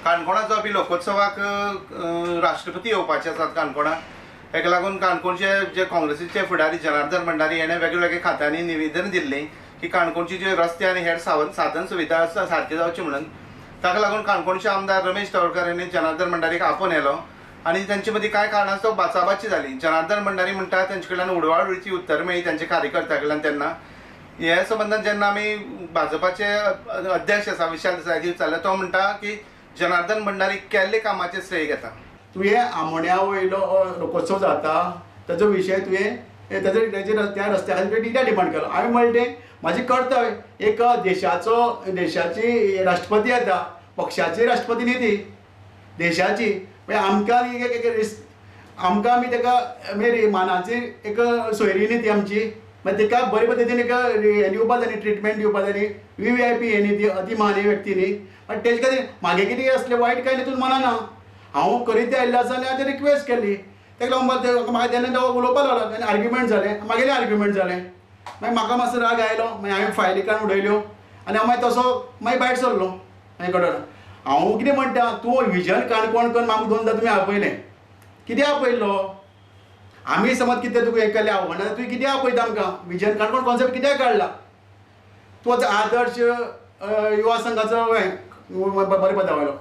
काणकोणा जो बी लोकोत्सवाक राष्ट्रपती येवपाचे आसात काणकोणा, हेका लागून काणकोणचे जे काँग्रेसीचे फुडारी जनार्दन भंडारी हेणें वेगवेगळ्या खात्यांनी निवेदन दिल्लें की काणकोणची जे रस्ते आनी हेर साधन सुविधा आसा सारके जावचे म्हणून. ताका लागून काणकोणचे आमदार रमेश तवडकर यांनी जनार्दन भंडारीक आपोवन येलो आनी तांचे मदीं कांय कारणास्तव बाचाबाची जाली. जनार्दन भंडारी म्हणटा तांचे कडल्यान उडवाउडवीची उत्तर मेळ्ळी तांचे कार्यकर्त्यां कडल्यान. तेन्ना ह्या संबंदान जेन्ना आमी भाजपाचे अध्यक्ष आसा विशाल देसाय विचारले, तो म्हणटा की जनार्दन भंडारी केल्ले कामाचे श्रेय घेता. तुवें आमोण्या वयलो लोकोत्सव जाता ताजो विशय तुवें त्या रस्त्या खातीर कित्याक डिमांड केलो. हांवें म्हणलें म्हाजें कर्तव्य, एक देशाची राष्ट्रपती येता, पक्षाची राष्ट्रपती न्ही ती, देशाची. आमकां आमकां आमी ताका मानाची एक सोयरी न्ही ती आमची. मागीर ताका बरे पद्दतीन एक हें दिवपा जाय, ट्रिटमेंट दिवपा जाय. VIP हे न्ही ती, अति महान व्यक्ती न्ही. आनी तेजे खातीर म्हागे कितें असलें वायट कांय तितून मनाना. हांव करीत आयिल्लो आसा आनी हांवें रिक्वेस्ट केल्ली. ताका लागून म्हाका तेन्ना तो उलोवपाक लागलो आनी आर्ग्युमेंट जालें, म्हागेलें आर्ग्युमेंट जालें. मागीर म्हाका मातसो राग आयलो, मागीर हांवें फायली काडून उडयल्यो आनी हांव मागीर तसो भायर सरलो. हांवें कडून हांव कितें म्हणटा, तूं विजन काणकोण करून म्हाका दोनदां तुमी आपयलें. कितें आपयल्लो? आमी समज कितें तुका हें केलें आवडना, तुवें कितें आपयता आमकां? विजन काणकोण कॉन्सेप्ट कित्याक काडला? तूं आतां आदर्श युवा संघाचो बरें पदा वयलो.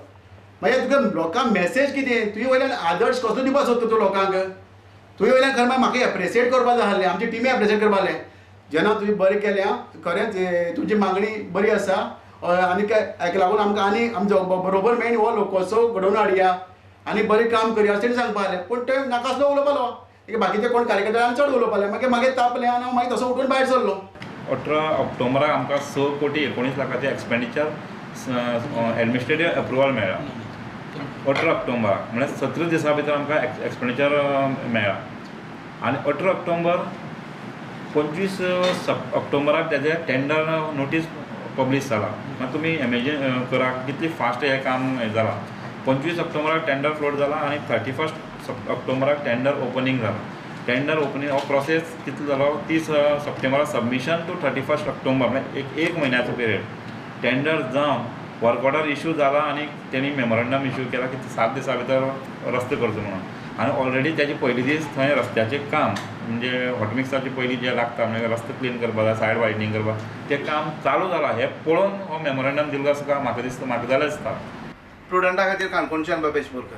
मागीर तुका लोकांक मेसेज कितें? तुवें वयल्यान आदर्श कसलो दिवपाक सोदता तूं लोकांक? तुवें वयल्यान खरें मागीर म्हाका एप्रिशिएट करपा जाय आसलें, आमची टिमी एप्रिशिएट करपा जालें. जेन्ना तुवें बरें केलें खरेंच तुजी मागणी बरी आसा आनी हाका लागून आमकां आनी आमचो बरोबर मेळून हो लोकोत्सव घडोवन हाडया आनी बरें काम करया अशें सांगपा जालें. पूण ते नाकासलो उलोवपा लागलो. बाकीचे कोण कार्यकर्ते चड उलोवपा लागले. मागीर तापलें आनी हांव मागीर तसो उठून भायर सरलो. 18 ऑक्टोबराक आमकां 6,19 लाखाचें एक्सपेंडिचर एडमिनिस्ट्रेटीव अप्रुवल मेळ्ळा. 18 ऑक्टोबराक म्हळ्यार 17 दिसां भितर आमकां एक्सपेंडिचर मेळ्ळा. आनी 18 ऑक्टोबर 25 ऑक्टोबराक तेजें टेंडर नोटीस पब्लीश जाला. मागीर तुमी इमेजीन करा कितली फास्ट हें काम जालां. 25 ऑक्टोबराक टेंडर फ्लोट जाला आनी 31 ऑक्टोबराक टेंडर ओपनिंग जाला. टेंडर ओपनिंग हो प्रोसेस कितलो जालो, 30 सप्टेंबराक सबमिशन टू 31 ऑक्टोबर म्हणजे एक म्हयन्याचो पिरियड. टेंडर जावन वर्क ऑर्डर इश्यू जाला आनी तेणी मेमोरंडम इश्यू केला की 7 दिसां भितर रस्तो करचो म्हणून. आनी ऑलरेडी तेजे पयलीं दीस थंय रस्त्याचें काम म्हणजे हॉटमिक्साची पयलीं जें लागता म्हणजे रस्तो क्लीन करपा जाय, सायड वायडनींग करपा, तें काम चालू जालां. हें पळोवन हो मेमोरंडम दिल्लो आसा म्हाका दिसता, म्हाका जालें दिसता. प्रुडंटा खातीर काणकोणच्यान बाबेश बोरकर.